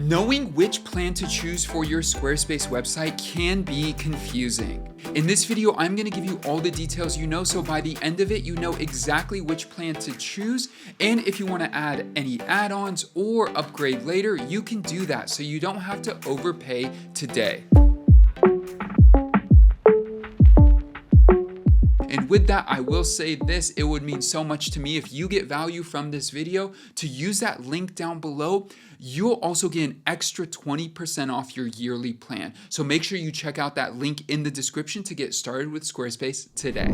Knowing which plan to choose for your Squarespace website can be confusing. In this video, I'm going to give you all the details you know, so by the end of it, you know exactly which plan to choose, and if you want to add any add-ons or upgrade later, you can do that so you don't have to overpay today. And with that, I will say this, it would mean so much to me if you get value from this video to use that link down below. You'll also get an extra 20% off your yearly plan. So make sure you check out that link in the description to get started with Squarespace today.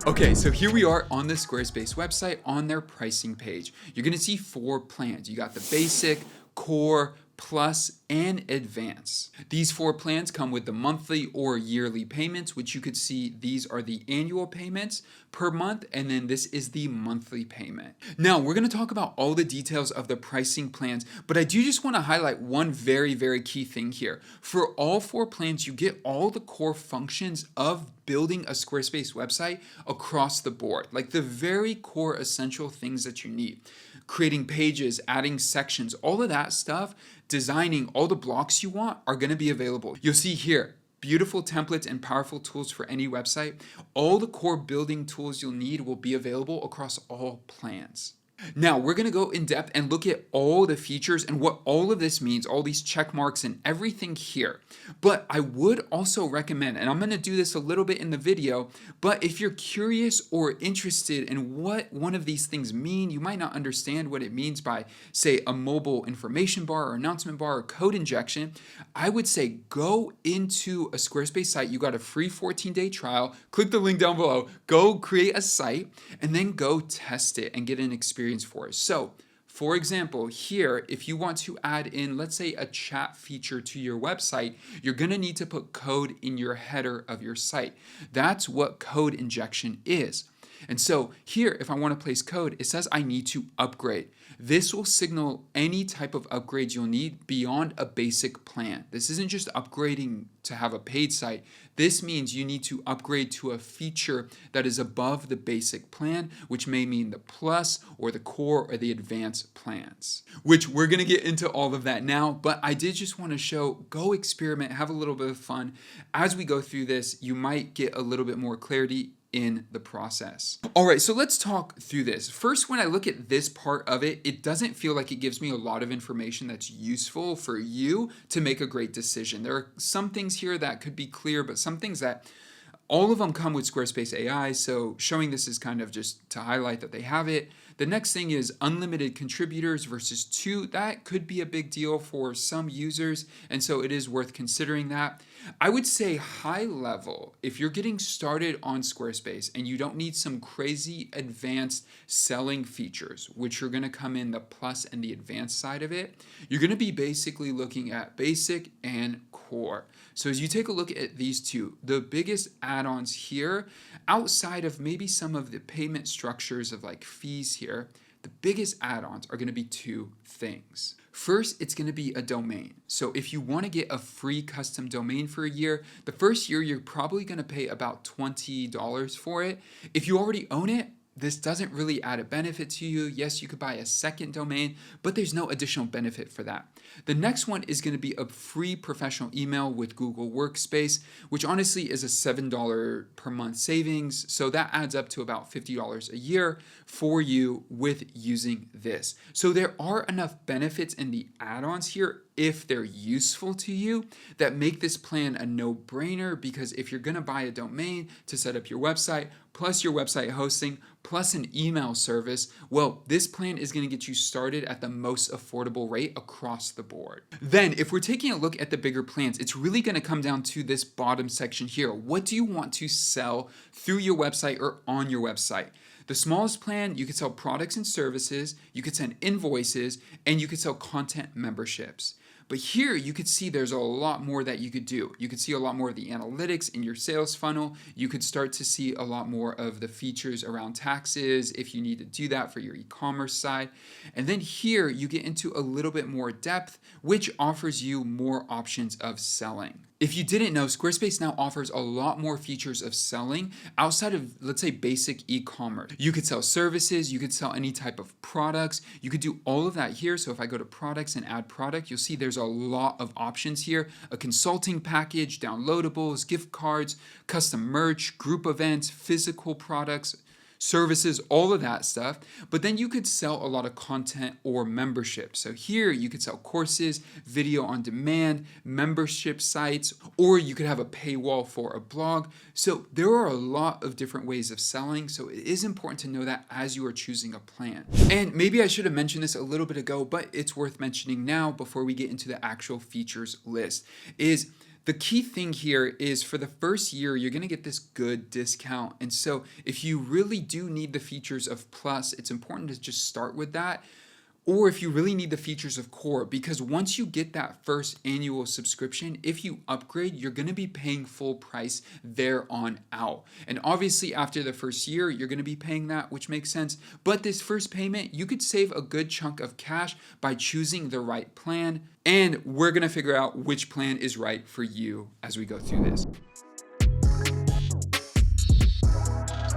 Okay, so here we are on the Squarespace website on their pricing page. You're gonna see 4 plans. You got the basic, core, plus, and advance. These 4 plans come with the monthly or yearly payments, which you could see these are the annual payments per month, and then this is the monthly payment. Now, we're gonna talk about all the details of the pricing plans, but I do just wanna highlight one very, very key thing here. For all 4 plans, you get all the core functions of building a Squarespace website across the board, like the very core essential things that you need. Creating pages, adding sections, all of that stuff, designing all the blocks you want are going to be available. You'll see here, beautiful templates and powerful tools for any website. All the core building tools you'll need will be available across all plans. Now, we're going to go in depth and look at all the features and what all of this means, all these check marks and everything here. But I would also recommend, and I'm going to do this a little bit in the video, but if you're curious or interested in what one of these things mean, you might not understand what it means by, say, a mobile information bar or announcement bar or code injection, I would say go into a Squarespace site. You got a free 14-day trial. Click the link down below. Go create a site and then go test it and get an experience for it. So, for example, here, if you want to add in, let's say, a chat feature to your website, you're going to need to put code in your header of your site. That's what code injection is. And so here, if I want to place code, it says I need to upgrade. This will signal any type of upgrades you'll need beyond a basic plan. This isn't just upgrading to have a paid site. This means you need to upgrade to a feature that is above the basic plan, which may mean the plus or the core or the advanced plans, which we're going to get into all of that now. But I did just want to show, go experiment, have a little bit of fun. As we go through this, you might get a little bit more clarity in the process. All right, so let's talk through this. First, when I look at this part of it, it doesn't feel like it gives me a lot of information that's useful for you to make a great decision. There are some things here that could be clear, but some things that all of them come with Squarespace AI, so showing this is kind of just to highlight that they have it. The next thing is unlimited contributors versus 2. That could be a big deal for some users, and so it is worth considering that. I would say high level, if you're getting started on Squarespace and you don't need some crazy advanced selling features, which are going to come in the plus and the advanced side of it, you're going to be basically looking at basic and core. So as you take a look at these two, the biggest add-ons here, outside of maybe some of the payment structures of like fees here, the biggest add-ons are going to be 2 things. First, it's going to be a domain. So if you want to get a free custom domain for a year, the first year you're probably going to pay about $20 for it. If you already own it, this doesn't really add a benefit to you. Yes, you could buy a second domain, but there's no additional benefit for that. The next one is going to be a free professional email with Google Workspace, which honestly is a $7 per month savings. So that adds up to about $50 a year for you with using this. So there are enough benefits in the add-ons here, if they're useful to you, that make this plan a no-brainer, because if you're going to buy a domain to set up your website, plus your website hosting, plus an email service, well, this plan is going to get you started at the most affordable rate across the board. Then, if we're taking a look at the bigger plans, it's really going to come down to this bottom section here. What do you want to sell through your website or on your website? The smallest plan, you could sell products and services, you could send invoices, and you could sell content memberships. But here you could see there's a lot more that you could do. You could see a lot more of the analytics in your sales funnel. You could start to see a lot more of the features around taxes if you need to do that for your e-commerce side. And then here you get into a little bit more depth, which offers you more options of selling. If you didn't know, Squarespace now offers a lot more features of selling outside of, let's say, basic e-commerce. You could sell services, you could sell any type of products, you could do all of that here. So if I go to products and add product, you'll see there's a lot of options here. A consulting package, downloadables, gift cards, custom merch, group events, physical products, services, all of that stuff. But then you could sell a lot of content or membership. So here you could sell courses, video on demand, membership sites, or you could have a paywall for a blog. So there are a lot of different ways of selling. So it is important to know that as you are choosing a plan. And maybe I should have mentioned this a little bit ago, but it's worth mentioning now before we get into the actual features list is the key thing here is for the first year, you're going to get this good discount. And so if you really do need the features of Plus, it's important to just start with that. Or if you really need the features of Core, because once you get that first annual subscription, if you upgrade, you're going to be paying full price there on out. And obviously after the first year, you're going to be paying that, which makes sense. But this first payment, you could save a good chunk of cash by choosing the right plan. And we're going to figure out which plan is right for you as we go through this.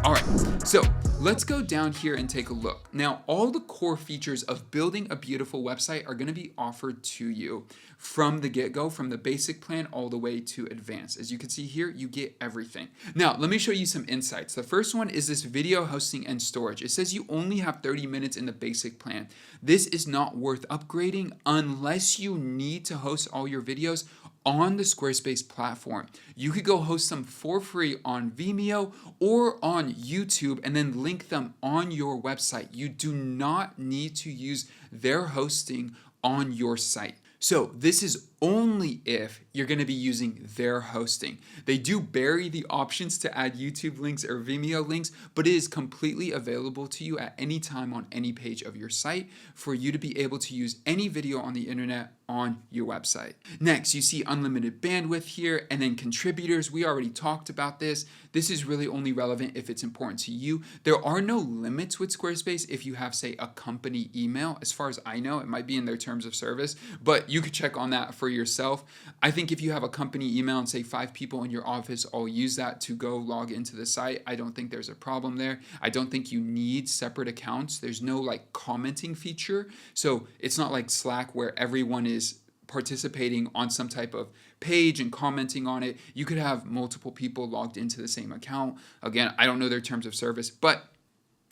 All right, so let's go down here and take a look. Now, all the core features of building a beautiful website are going to be offered to you from the get-go, from the basic plan all the way to advanced. As you can see here, you get everything. Now, let me show you some insights. The first one is this video hosting and storage. It says you only have 30 minutes in the basic plan. This is not worth upgrading unless you need to host all your videos on the Squarespace platform. You could go host them for free on Vimeo or on YouTube and then link them on your website. You do not need to use their hosting on your site. So this is only if you're going to be using their hosting. They do bury the options to add YouTube links or Vimeo links, but it is completely available to you at any time on any page of your site for you to be able to use any video on the internet on your website. Next, you see unlimited bandwidth here, and then contributors. We already talked about this. This is really only relevant if it's important to you. There are no limits with Squarespace if you have, say, a company email. As far as I know, it might be in their terms of service, but you could check on that for yourself. I think if you have a company email and say 5 people in your office all use that to go log into the site, I don't think there's a problem there. I don't think you need separate accounts. There's no like commenting feature. So it's not like Slack where everyone is participating on some type of page and commenting on it. You could have multiple people logged into the same account. Again, I don't know their terms of service, but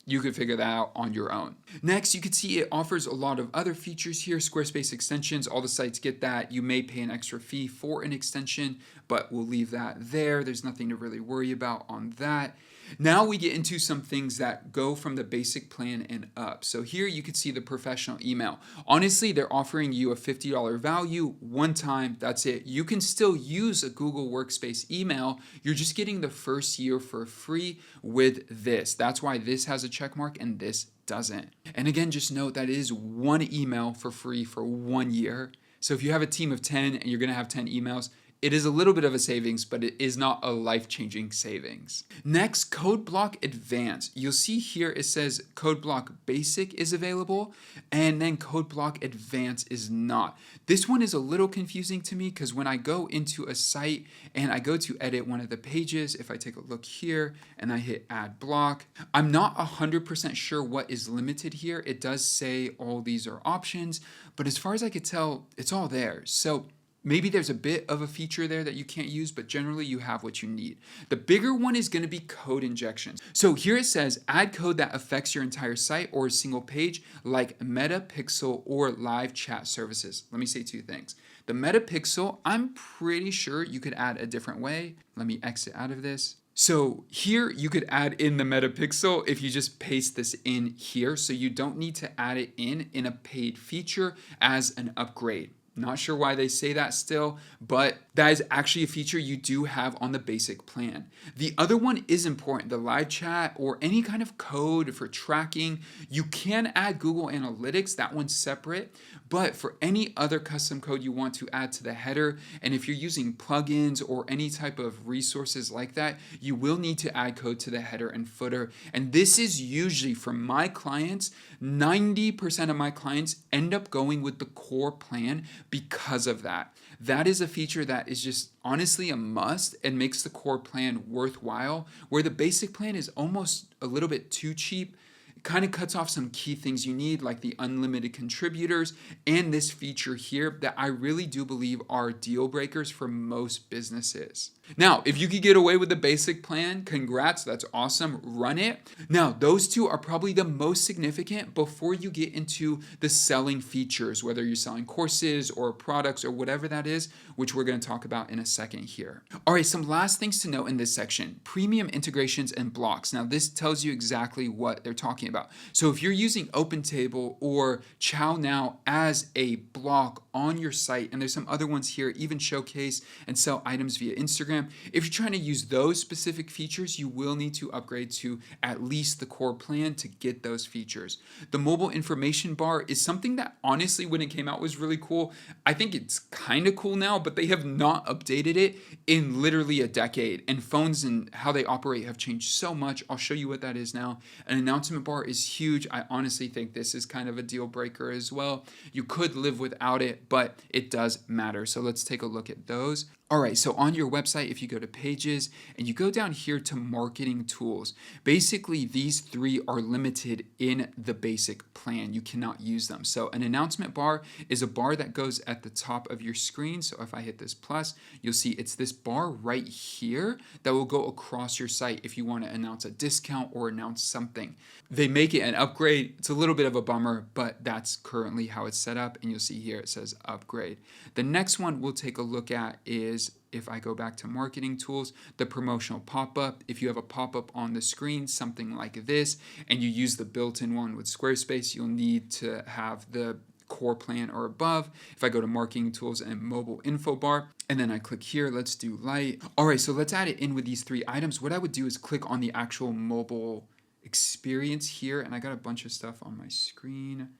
you could figure that out on your own. Next, you can see it offers a lot of other features here. Squarespace extensions, all the sites get that. You may pay an extra fee for an extension, but we'll leave that there. There's nothing to really worry about on that. Now we get into some things that go from the basic plan and up. So here you can see the professional email. Honestly, they're offering you a $50 value one time. That's it. You can still use a Google Workspace email. You're just getting the first year for free with this. That's why this has a check mark and this doesn't. And again, just note that it is one email for free for 1 year. So if you have a team of 10 and you're going to have 10 emails, it is a little bit of a savings, but it is not a life-changing savings. Next, Code Block Advanced. You'll see here it says Code Block Basic is available, and then Code Block Advanced is not. This one is a little confusing to me because when I go into a site and I go to edit one of the pages, if I take a look here and I hit Add Block, I'm not 100% sure what is limited here. It does say all these are options, but as far as I could tell, it's all there. So maybe there's a bit of a feature there that you can't use, but generally you have what you need. The bigger one is going to be code injections. So here it says add code that affects your entire site or a single page like Meta Pixel or live chat services. Let me say 2 things. The Meta Pixel, I'm pretty sure you could add a different way. Let me exit out of this. So here you could add in the Meta Pixel if you just paste this in here. So you don't need to add it in a paid feature as an upgrade. Not sure why they say that still, but That is actually a feature you do have on the basic plan. The other one is important, the live chat or any kind of code for tracking. You can add Google Analytics, that one's separate, but for any other custom code you want to add to the header, and if you're using plugins or any type of resources like that, you will need to add code to the header and footer. And this is usually for my clients, 90% of my clients end up going with the core plan because of that. That is a feature that is just honestly a must and makes the core plan worthwhile, where the basic plan is almost a little bit too cheap. It kind of cuts off some key things you need, like the unlimited contributors and this feature here that I really do believe are deal breakers for most businesses. Now, if you could get away with the basic plan, congrats, that's awesome, run it. Now, those two are probably the most significant before you get into the selling features, whether you're selling courses or products or whatever that is, which we're going to talk about in a second here. All right, some last things to note in this section: premium integrations and blocks. Now, this tells you exactly what they're talking about. So if you're using OpenTable or ChowNow as a block on your site, and there's some other ones here, even Showcase and sell items via Instagram, if you're trying to use those specific features, you will need to upgrade to at least the core plan to get those features. The mobile information bar is something that honestly, when it came out, was really cool. I think it's kind of cool now, but they have not updated it in literally a decade. And phones and how they operate have changed so much. I'll show you what that is now. An announcement bar is huge. I honestly think this is kind of a deal breaker as well. You could live without it, but it does matter. So let's take a look at those. All right, so on your website, if you go to pages and you go down here to marketing tools, basically these three are limited in the basic plan. You cannot use them. So an announcement bar is a bar that goes at the top of your screen. So if I hit this plus, you'll see it's this bar right here that will go across your site if you want to announce a discount or announce something. They make it an upgrade. It's a little bit of a bummer, but that's currently how it's set up. And you'll see here it says upgrade. The next one we'll take a look at is, if I go back to marketing tools, the promotional pop-up. If you have a pop-up on the screen, something like this, and you use the built-in one with Squarespace, you'll need to have the core plan or above. If I go to marketing tools and mobile info bar, and then I click here, let's do light. All right, so let's add it in with these three items. What I would do is click on the actual mobile experience here, and I got a bunch of stuff on my screen.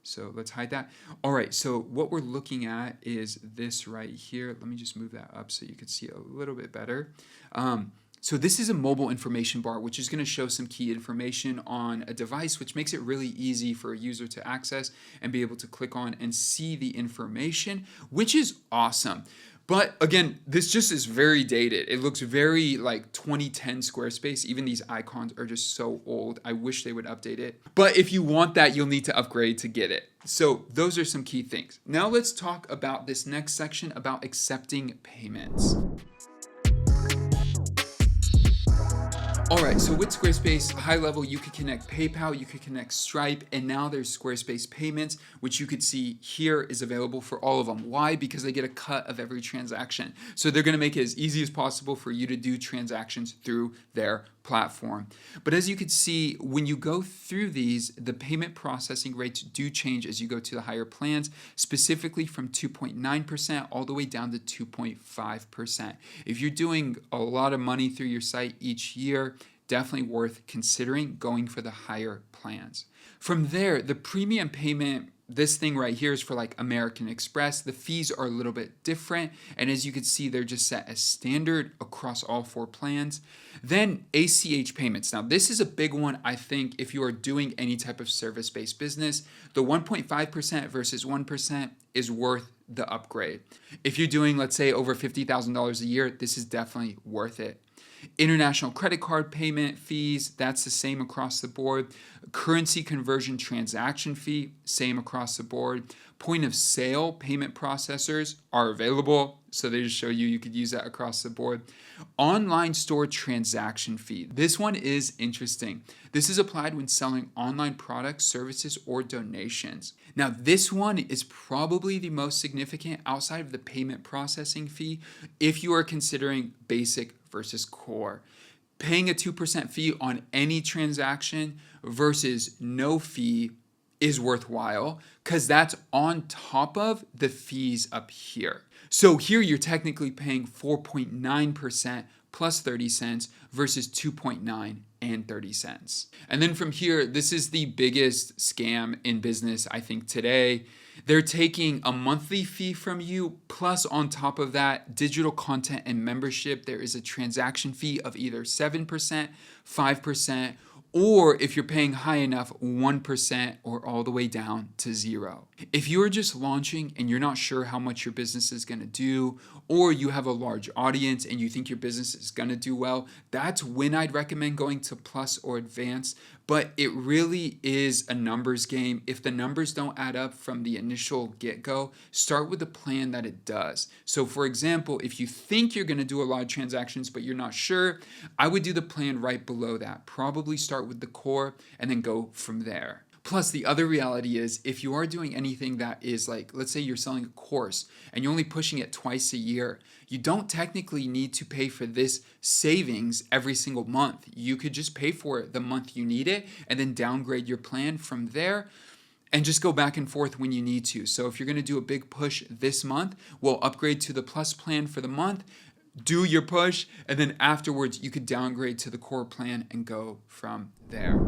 So let's hide that. All right, so what we're looking at is this right here. Let me just move that up so you can see a little bit better. So this is a mobile information bar, which is going to show some key information on a device, which makes it really easy for a user to access and be able to click on and see the information, which is awesome. But again, this just is very dated. It looks very like 2010 Squarespace. Even these icons are just so old. I wish they would update it. But if you want that, you'll need to upgrade to get it. So those are some key things. Now let's talk about this next section about accepting payments. All right, so with Squarespace, high level, you could connect PayPal, you could connect Stripe, and now there's Squarespace Payments, which you could see here is available for all of them. Why? Because they get a cut of every transaction. So they're gonna make it as easy as possible for you to do transactions through their platform. But as you can see, when you go through these, the payment processing rates do change as you go to the higher plans, specifically from 2.9% all the way down to 2.5%. If you're doing a lot of money through your site each year, definitely worth considering going for the higher plans. From there, the premium payment, this thing right here is for like American Express. The fees are a little bit different. And as you can see, they're just set as standard across all four plans. Then ACH payments. Now, this is a big one, I think, if you are doing any type of service-based business. The 1.5% versus 1% is worth the upgrade. If you're doing, let's say, over $50,000 a year, this is definitely worth it. International credit card payment fees, that's the same across the board. Currency conversion transaction fee, same across the board. Point of sale payment processors are available, so they just show you could use that across the board. Online store transaction fee. This one is interesting. This is applied when selling online products, services, or donations. Now, this one is probably the most significant outside of the payment processing fee if you are considering basic versus core. Paying a 2% fee on any transaction versus no fee is worthwhile because that's on top of the fees up here. So here you're technically paying 4.9% plus 30 cents versus 2.9 and 30 cents. And then from here, this is the biggest scam in business, I think, today. They're taking a monthly fee from you, plus on top of that, digital content and membership. There is a transaction fee of either 7%, 5%, or if you're paying high enough, 1% or all the way down to 0. If you're just launching and you're not sure how much your business is going to do, or you have a large audience and you think your business is going to do well, that's when I'd recommend going to Plus or Advanced. But it really is a numbers game. If the numbers don't add up from the initial get-go, start with the plan that it does. So for example, if you think you're going to do a lot of transactions but you're not sure, I would do the plan right below that. Probably start with the core and then go from there. Plus, the other reality is if you are doing anything that is like, let's say you're selling a course and you're only pushing it twice a year, you don't technically need to pay for this savings every single month. You could just pay for it the month you need it and then downgrade your plan from there and just go back and forth when you need to. So if you're going to do a big push this month, we'll upgrade to the Plus plan for the month, do your push, and then afterwards you could downgrade to the core plan and go from there.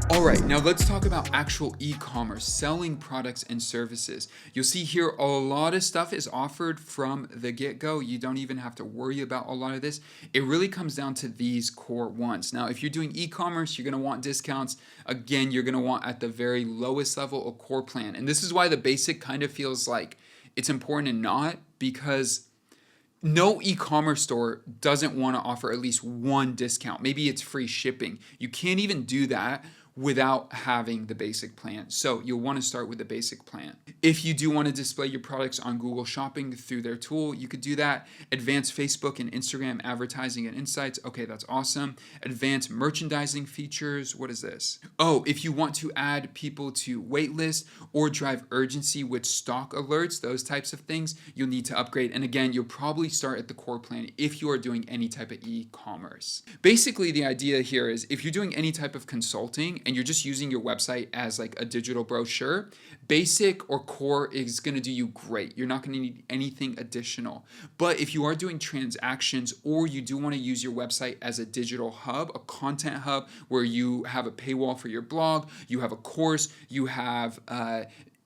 All right, now let's talk about actual e-commerce, selling products and services. You'll see here a lot of stuff is offered from the get-go. You don't even have to worry about a lot of this. It really comes down to these core ones. Now, if you're doing e-commerce, you're gonna want discounts. Again, you're gonna want at the very lowest level a core plan. And this is why the basic kind of feels like it's important and not, because no e-commerce store doesn't want to offer at least one discount. Maybe it's free shipping. You can't even do that without having the basic plan. So you'll want to start with the basic plan. If you do want to display your products on Google Shopping through their tool, you could do that. Advanced Facebook and Instagram advertising and insights. Okay, that's awesome. Advanced merchandising features. What is this? Oh, if you want to add people to wait lists or drive urgency with stock alerts, those types of things, you'll need to upgrade. And again, you'll probably start at the core plan if you are doing any type of e-commerce. Basically, the idea here is if you're doing any type of consulting and you're just using your website as like a digital brochure, basic or core is going to do you great. You're not going to need anything additional. But if you are doing transactions or you do want to use your website as a digital hub, a content hub where you have a paywall for your blog, you have a course, you have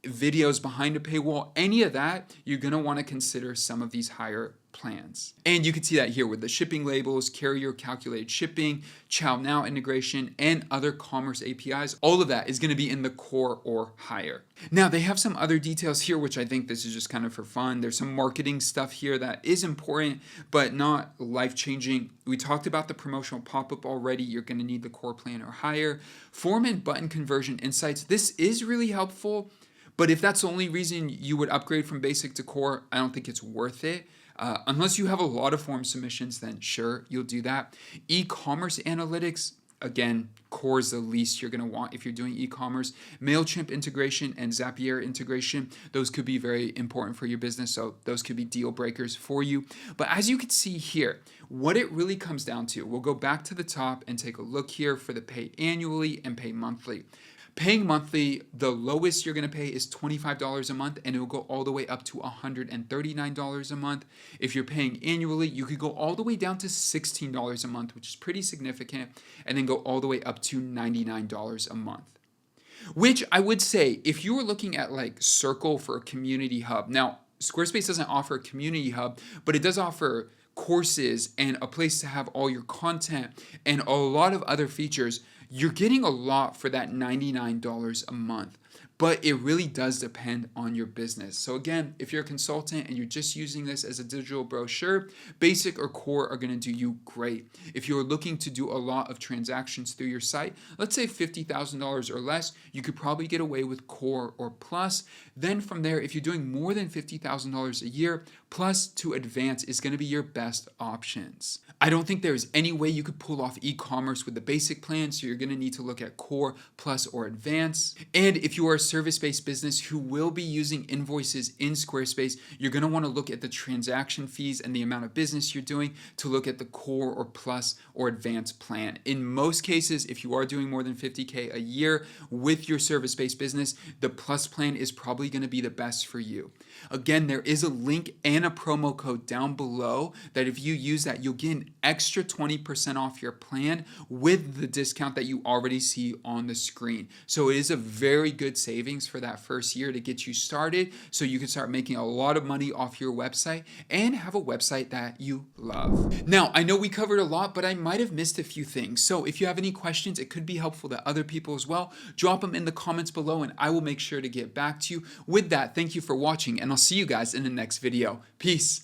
videos behind a paywall, any of that, you're going to want to consider some of these higher plans. And you can see that here with the shipping labels, carrier calculated shipping, Chow Now integration, and other commerce APIs. All of that is going to be in the core or higher. Now they have some other details here, which I think this is just kind of for fun. There's some marketing stuff here that is important, but not life-changing. We talked about the promotional pop-up already. You're going to need the core plan or higher. Form and button conversion insights. This is really helpful, but if that's the only reason you would upgrade from basic to core, I don't think it's worth it. Unless you have a lot of form submissions, then sure, you'll do that. E-commerce analytics, again, core is the least you're going to want if you're doing e-commerce. MailChimp integration and Zapier integration, those could be very important for your business, so those could be deal breakers for you. But as you can see here, what it really comes down to, we'll go back to the top and take a look here for the pay annually and pay monthly. Paying monthly, the lowest you're going to pay is $25 a month, and it will go all the way up to $139 a month. If you're paying annually, you could go all the way down to $16 a month, which is pretty significant, and then go all the way up to $99 a month. Which I would say, if you were looking at like Circle for a community hub, now Squarespace doesn't offer a community hub, but it does offer courses and a place to have all your content and a lot of other features. You're getting a lot for that $99 a month, but it really does depend on your business. So again, if you're a consultant and you're just using this as a digital brochure, basic or core are going to do you great. If you're looking to do a lot of transactions through your site, let's say $50,000 or less, you could probably get away with core or plus. Then from there, if you're doing more than $50,000 a year, plus to advanced is going to be your best options. I don't think there's any way you could pull off e-commerce with the basic plan, so you're going to need to look at core, plus, or advanced. And if you you are a service-based business who will be using invoices in Squarespace, you're going to want to look at the transaction fees and the amount of business you're doing to look at the core or plus or advanced plan. In most cases, if you are doing more than $50K a year with your service-based business, the plus plan is probably going to be the best for you. Again, there is a link and a promo code down below that if you use that, you'll get an extra 20% off your plan with the discount that you already see on the screen. So it is a very good savings for that first year to get you started so you can start making a lot of money off your website and have a website that you love. Now, I know we covered a lot, but I might have missed a few things. So if you have any questions, it could be helpful to other people as well. Drop them in the comments below and I will make sure to get back to you. With that, thank you for watching and I'll see you guys in the next video. Peace.